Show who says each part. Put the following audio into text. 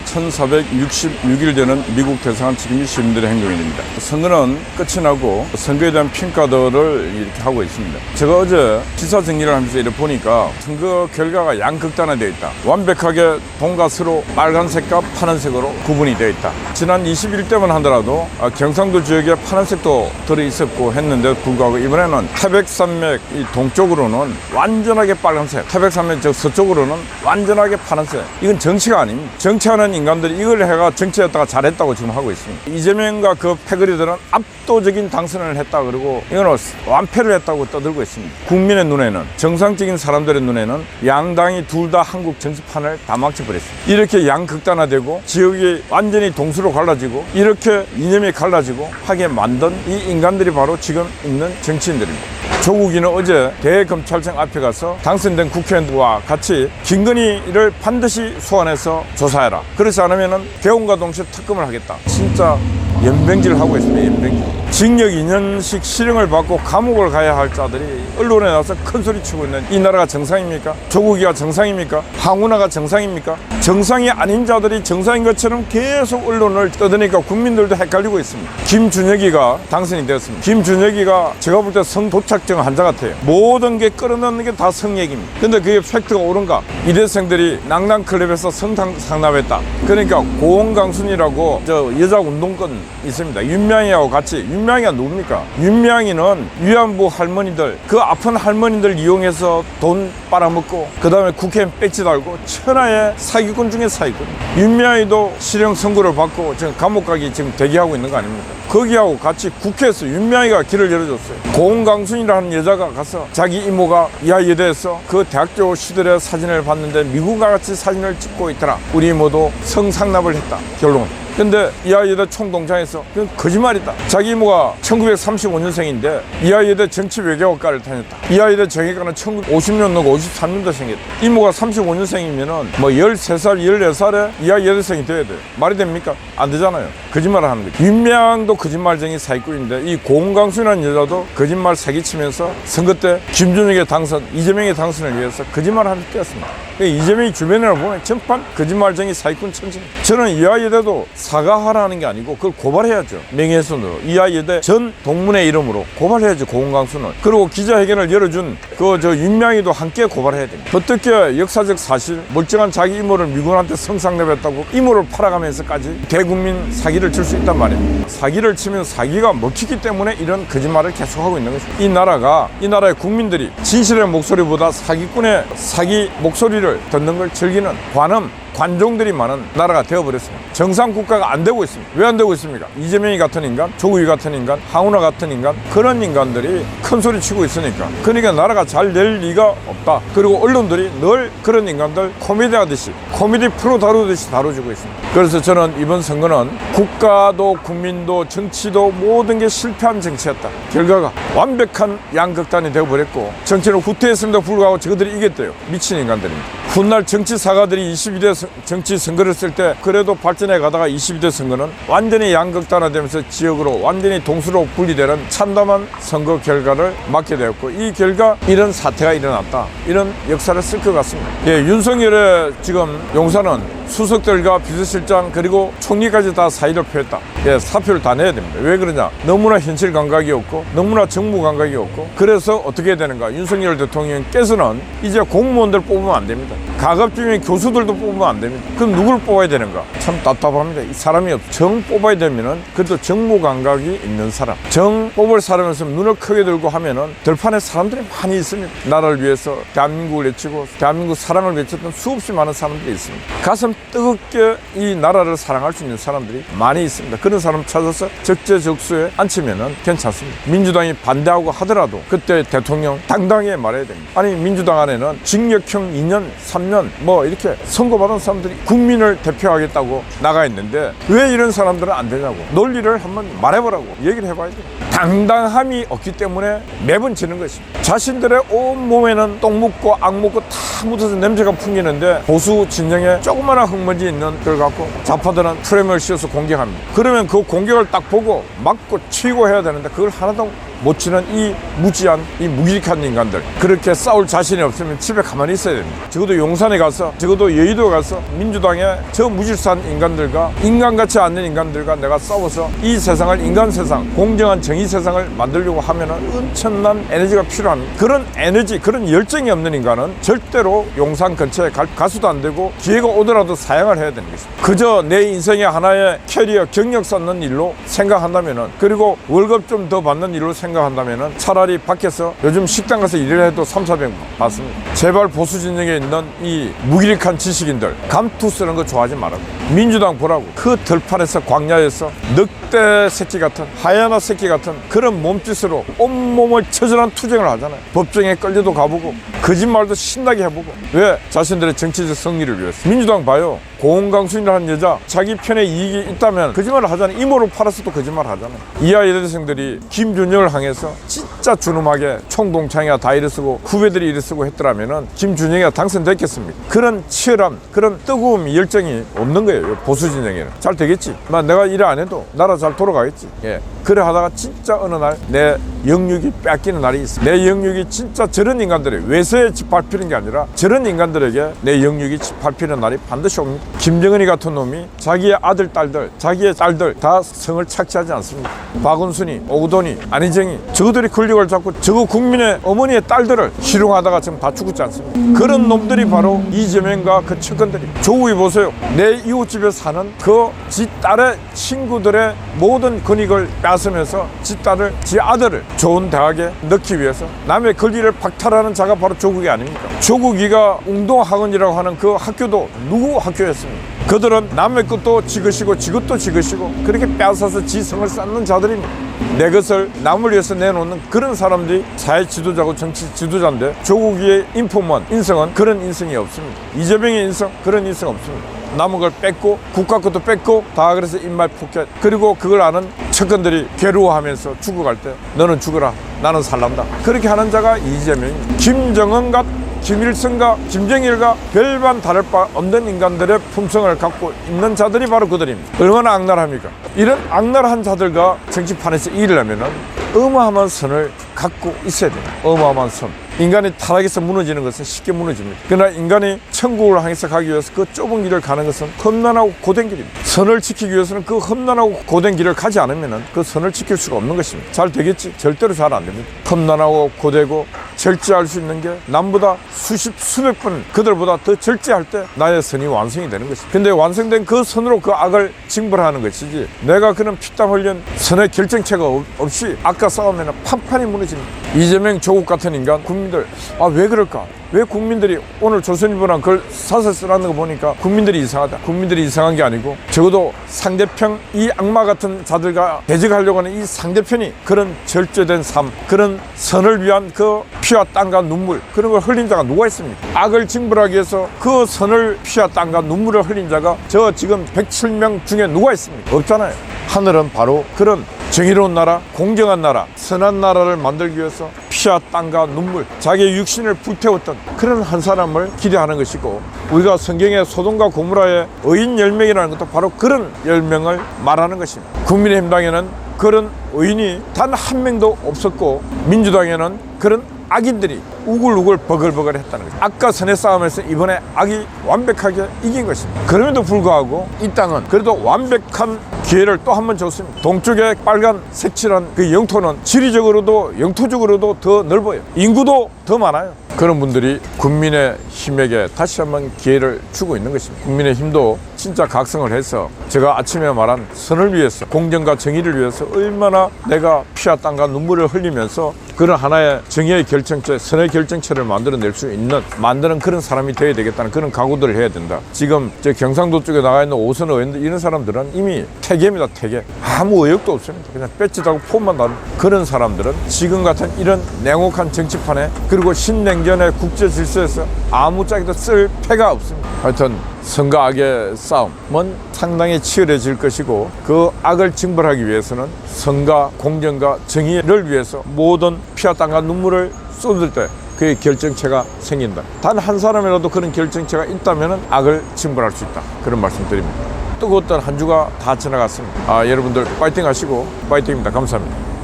Speaker 1: 1466일 되는 미국 대사관 측임이 시민들의 행동입니다. 선거는 끝이 나고 선거에 대한 평가들을 이렇게 하고 있습니다. 제가 어제 시사 정리를 하면서 이렇게 보니까 선거 결과가 양극단화되어 있다. 완벽하게 돈가스로 빨간색과 파란색으로 구분이 되어 있다. 지난 21대만 하더라도 경상도 지역에 파란색도 들어있었고 했는데 불구하고 이번에는 태백산맥 이 동쪽으로는 완전하게 빨간색, 태백산맥 저 서쪽으로는 완전하게 파란색. 이건 정치가 아닙니다. 정치하는 인간들이 이걸 해가 정치했다가 잘했다고 지금 하고 있습니다. 이재명과 그 패거리들은 압도적인 당선을 했다 그러고 이건 완패를 했다고 떠들고 있습니다. 국민의 눈에는, 정상적인 사람들의 눈에는 양당이 둘 다 한국 정치판을 다 망쳐버렸습니다. 이렇게 양극단화되고 지역이 완전히 동수로 갈라지고 이렇게 이념이 갈라지고 하게 만든 이 인간들이 바로 지금 있는 정치인들입니다. 조국이는 어제 대검찰청 앞에 가서 당선된 국회의원들과 같이 김건희를 반드시 소환해서 조사해라. 그렇지 않으면 개헌과 동시에 특검을 하겠다. 진짜 연병질을 하고 있습니다. 연병질. 징역 2년씩 실형을 받고 감옥을 가야 할 자들이 언론에 나와서 큰 소리 치고 있는 이 나라가 정상입니까? 조국이가 정상입니까? 황운하가 정상입니까? 정상이 아닌 자들이 정상인 것처럼 계속 언론을 떠드니까 국민들도 헷갈리고 있습니다. 김준혁이가 당선이 되었습니다. 김준혁이가 제가 볼 때 성도착증 환자 같아요. 모든 게 끌어넣는 게 다 성 얘기입니다. 근데 그게 팩트가 옳은가? 이대생들이 낭낭클럽에서 성상납했다. 그러니까 고원강순이라고 저 여자 운동권 있습니다. 윤명이하고 같이. 윤명이가 누굽니까? 윤명이는 위안부 할머니들, 그 아픈 할머니들 이용해서 돈 빨아먹고 그 다음에 국회의원 배지 달고 천하의 사기꾼 중에 사기꾼. 윤명이도 실형 선고를 받고 지금 감옥 가기 지금 대기하고 있는 거 아닙니까? 거기하고 같이 국회에서 윤명이가 길을 열어줬어요. 고은강순이라는 여자가 가서 자기 이모가 이화여대에서 그 대학교 시절의 사진을 봤는데 미국과 같이 사진을 찍고 있더라. 우리 이모도 성상납을 했다. 결론. 근데 이화여대 총동창에서 그건 거짓말이다. 자기 이모가 1935년생인데 이화여대 정치외교학과를 다녔다. 이화여대 정예과는 1950년도고 53년도 생겼다. 이모가 35년생이면은 뭐 13살, 14살에 이화여대생이 돼야 돼. 말이 됩니까? 안 되잖아요. 거짓말을 하는 거죠. 윤명도 거짓말쟁이 사기꾼인데 이 고은강순이라는 여자도 거짓말 사기치면서 선거 때 김준혁의 당선, 이재명의 당선을 위해서 거짓말을 하면서 뛰었습니다. 이재명이 주변을 보면 전판 거짓말쟁이 사기꾼 천지. 저는 이화여대도 사과하라는 게 아니고 그걸 고발해야죠. 명예훼손으로. 이화여대 전 동문의 이름으로 고발해야죠. 고은강순을. 그리고 기자회견을 열어준 저 윤명이도 함께 고발해야 됩니다. 어떻게 역사적 사실 멀쩡한 자기 이모를 미군한테 성상납했다고 이모를 팔아가면서까지 대국민 사기를 칠 수 있단 말입니다. 사기를 치면 사기가 먹히기 때문에 이런 거짓말을 계속하고 있는 것입니다. 이 나라의 국민들이 진실의 목소리보다 사기꾼의 사기 목소리를 듣는 걸 즐기는 관종들이 많은 나라가 되어버렸습니다. 정상 국가가 안 되고 있습니다. 왜 안 되고 있습니까? 이재명이 같은 인간, 조국이 같은 인간, 황운하 같은 인간, 그런 인간들이 큰 소리 치고 있으니까. 그러니까 나라가 잘 될 리가 없다. 그리고 언론들이 늘 그런 인간들 코미디 프로 다루듯이 다뤄주고 있습니다. 그래서 저는 이번 선거는 국가도 국민도 정치도 모든 게 실패한 정치였다. 결과가 완벽한 양극단이 되어버렸고 정치는 후퇴했음에도 불구하고 저들이 이겼대요. 미친 인간들입니다. 훗날 정치 사가들이 22대 정치 선거를 쓸 때 그래도 발전해 가다가 22대 선거는 완전히 양극단화되면서 지역으로 완전히 동수로 분리되는 참담한 선거 결과를 맞게 되었고 이 결과 이런 사태가 일어났다. 이런 역사를 쓸 것 같습니다. 윤석열의 지금 용사는 수석들과 비서실장 그리고 총리까지 다 사의를 표했다. 사표를 다 내야 됩니다. 왜 그러냐? 너무나 현실 감각이 없고 너무나 정무 감각이 없고 그래서 어떻게 해야 되는가? 윤석열 대통령께서는 이제 공무원들 뽑으면 안 됩니다. 가급적이면 교수들도 뽑으면 안 됩니다. 그럼 누굴 뽑아야 되는가? 참 답답합니다. 이 사람이 정 뽑아야 되면은 그래도 정무 감각이 있는 사람, 정 뽑을 사람에서 눈을 크게 들고 하면은 들판에 사람들이 많이 있습니다. 나라를 위해서 대한민국을 외치고 대한민국 사랑을 외쳤던 수없이 많은 사람들이 있습니다. 가슴 뜨겁게 이 나라를 사랑할 수 있는 사람들이 많이 있습니다. 그런 사람 찾아서 적재적소에 앉히면은 괜찮습니다. 민주당이 반대하고 하더라도 그때 대통령 당당히 말해야 됩니다. 아니 민주당 안에는 징역형 2년, 3년 뭐 이렇게 선고받은 사람들이 국민을 대표하겠다고 나가 있는데 왜 이런 사람들은 안 되냐고 논리를 한번 말해보라고 얘기를 해봐야 돼요. 당당함이 없기 때문에 매번 지는 것입니다. 자신들의 온몸에는 똥 묻고 악 묻고 다 묻어서 냄새가 풍기는데 보수 진영에 조그마한 흙먼지 있는 걸 갖고 좌파들은 프레임을 씌워서 공격합니다. 그러면 그 공격을 딱 보고 막고 치고 해야 되는데 그걸 하나도 못 치는 이 무지한 이 무기력한 인간들, 그렇게 싸울 자신이 없으면 집에 가만히 있어야 됩니다. 적어도 용산에 가서, 적어도 여의도에 가서 민주당의 저 무질서한 인간들과, 인간같지 않는 인간들과 내가 싸워서 이 세상을 인간 세상, 공정한 정의 세상을 만들려고 하면은 엄청난 에너지가 필요합니다. 그런 에너지, 그런 열정이 없는 인간은 절대로 용산 근처에 가수도 안 되고 기회가 오더라도 사양을 해야 되는 것입니다. 그저 내 인생의 하나의 캐리어, 경력 쌓는 일로 생각한다면은, 그리고 월급 좀 더 받는 일로 생각한다면은 차라리 밖에서 요즘 식당 가서 일을 해도 300~400만 받습니다. 제발 보수 진영에 있는 이 무기력한 지식인들, 감투 쓰는 거 좋아하지 말라고. 민주당 보라고. 그 들판에서 광야에서 늑대 새끼 같은, 하야나 새끼 같은 그런 몸짓으로 온몸을 처절한 투쟁을 하잖아요. 법정에 끌려도 가보고 거짓말도 신나게 해보고. 왜? 자신들의 정치적 승리를 위해서. 민주당 봐요. 고은강순이라는 여자, 자기 편에 이익이 있다면 거짓말을 하잖아요. 이모로 팔아서도 거짓말을 하잖아요. 이하 여대생들이 김준영을 향해서 진짜 준엄하게 총동창이야 다 이래쓰고 후배들이 이래쓰고 했더라면은 김준영이가 당선됐겠습니까? 그런 치열함, 그런 뜨거움, 열정이 없는 거예요. 보수 진영에는. 잘 되겠지. 내가 일 안 해도 나라 잘 돌아가겠지. 예. 그래 하다가 진짜 어느 날 내 영육이 뺏기는 날이 있어. 내 영육이 진짜 저런 인간들이 외세에 짓밟히는 게 아니라 저런 인간들에게 내 영육이 짓밟히는 날이 반드시 옵니다. 김정은이 같은 놈이 자기의 아들, 딸들, 자기의 딸들 다 성을 착취하지 않습니다. 박은순이, 오구돈이, 안희정이 저들이 권력을 잡고 저거 국민의 어머니의 딸들을 희롱하다가 지금 다 죽었지 않습니까? 그런 놈들이 바로 이재명과 그 측근들입니다. 조국이 보세요. 내 이웃집에 사는 그 지 딸의 친구들의 모든 권익을 뺏으면서 지 딸을, 지 아들을 좋은 대학에 넣기 위해서 남의 권리를 박탈하는 자가 바로 조국이 아닙니까? 조국이가 웅동학원이라고 하는 그 학교도 누구 학교였습니까? 그들은 남의 것도 지 것이고 지 것도 지 것이고 그렇게 뺏어서 지성을 쌓는 자들입니다. 내 것을 남을 위해서 내놓는 그런 사람들이 사회 지도자고 정치 지도자인데, 조국이의 인품은, 인성은 그런 인성이 없습니다. 이재명의 인성, 그런 인성 없습니다. 남은 걸 뺏고 국가 것도 뺏고 다 그래서 인말 포켓. 그리고 그걸 아는 측근들이 괴로워하면서 죽어갈 때 너는 죽어라, 나는 살란다. 그렇게 하는 자가 이재명입니다. 김정은과 김일성과 김정일과 별반 다를 바 없는 인간들의 품성을 갖고 있는 자들이 바로 그들입니다. 얼마나 악랄합니까? 이런 악랄한 자들과 정치판에서 일을 하면은 어마어마한 선을 갖고 있어야 돼요. 어마어마한 선. 인간이 타락해서 무너지는 것은 쉽게 무너집니다. 그러나 인간이 천국을 향해서 가기 위해서 그 좁은 길을 가는 것은 험난하고 고된 길입니다. 선을 지키기 위해서는 그 험난하고 고된 길을 가지 않으면 그 선을 지킬 수가 없는 것입니다. 잘 되겠지? 절대로 잘 안 됩니다. 험난하고 고되고 절제할 수 있는 게 남보다 수백 번 그들보다 더 절제할 때 나의 선이 완성이 되는 것입니다. 근데 완성된 그 선으로 그 악을 징벌하는 것이지, 내가 그런 피땀 흘린 선의 결정체가 없이 악과 싸우면 판판이 무너집니다. 이재명, 조국 같은 인간, 국민들, 왜 그럴까? 왜 국민들이 오늘 조선일보랑 그걸 사설 쓰라는 거 보니까 국민들이 이상하다. 국민들이 이상한 게 아니고 적어도 상대편, 이 악마 같은 자들과 대적하려고 하는 이 상대편이 그런 절제된 삶, 그런 선을 위한 그 피와 땀과 눈물, 그런 걸 흘린 자가 누가 있습니까? 악을 징벌하기 위해서 그 선을 피와 땀과 눈물을 흘린 자가 저 지금 107명 중에 누가 있습니까? 없잖아요. 하늘은 바로 그런 정의로운 나라, 공정한 나라, 선한 나라를 만들기 위해서 피와 땀과 눈물, 자기의 육신을 불태웠던 그런 한 사람을 기대하는 것이고, 우리가 성경의 소돔과 고모라의 의인 10명이라는 것도 바로 그런 10명을 말하는 것입니다. 국민의힘당에는 그런 의인이 단 한 명도 없었고, 민주당에는 그런 악인들이 우글우글 버글버글 했다는 거죠. 악과 선의 싸움에서 이번에 악이 완벽하게 이긴 것입니다. 그럼에도 불구하고 이 땅은 그래도 완벽한 기회를 또 한 번 줬습니다. 동쪽에 빨간 색칠한 그 영토는 지리적으로도 영토적으로도 더 넓어요. 인구도 더 많아요. 그런 분들이 국민의힘에게 다시 한번 기회를 주고 있는 것입니다. 국민의힘도 진짜 각성을 해서 제가 아침에 말한 선을 위해서, 공정과 정의를 위해서 얼마나 내가 피와 땀과 눈물을 흘리면서 그런 하나의 정의의 결정체, 선의 결정체를 만들어낼 수 있는, 만드는 그런 사람이 되어야 되겠다는 그런 각오들을 해야 된다. 지금 저 경상도 쪽에 나가 있는 오선 의원들, 이런 사람들은 이미 태계입니다. 태계. 아무 의욕도 없습니다. 그냥 뺏지다고 폼만 다른 그런 사람들은 지금 같은 이런 냉혹한 정치판에, 그리고 신냉전의 국제 질서에서 아무짝에도 쓸 패가 없습니다. 하여튼 선과 악의 싸움은 상당히 치열해질 것이고, 그 악을 징벌하기 위해서는 선과 공정과 정의를 위해서 모든 피와 땀과 눈물을 쏟을 때 그의 결정체가 생긴다. 단 한 사람이라도 그런 결정체가 있다면 악을 징벌할 수 있다. 그런 말씀 드립니다. 뜨거웠던 한 주가 다 지나갔습니다. 여러분들 파이팅 하시고, 파이팅입니다. 감사합니다.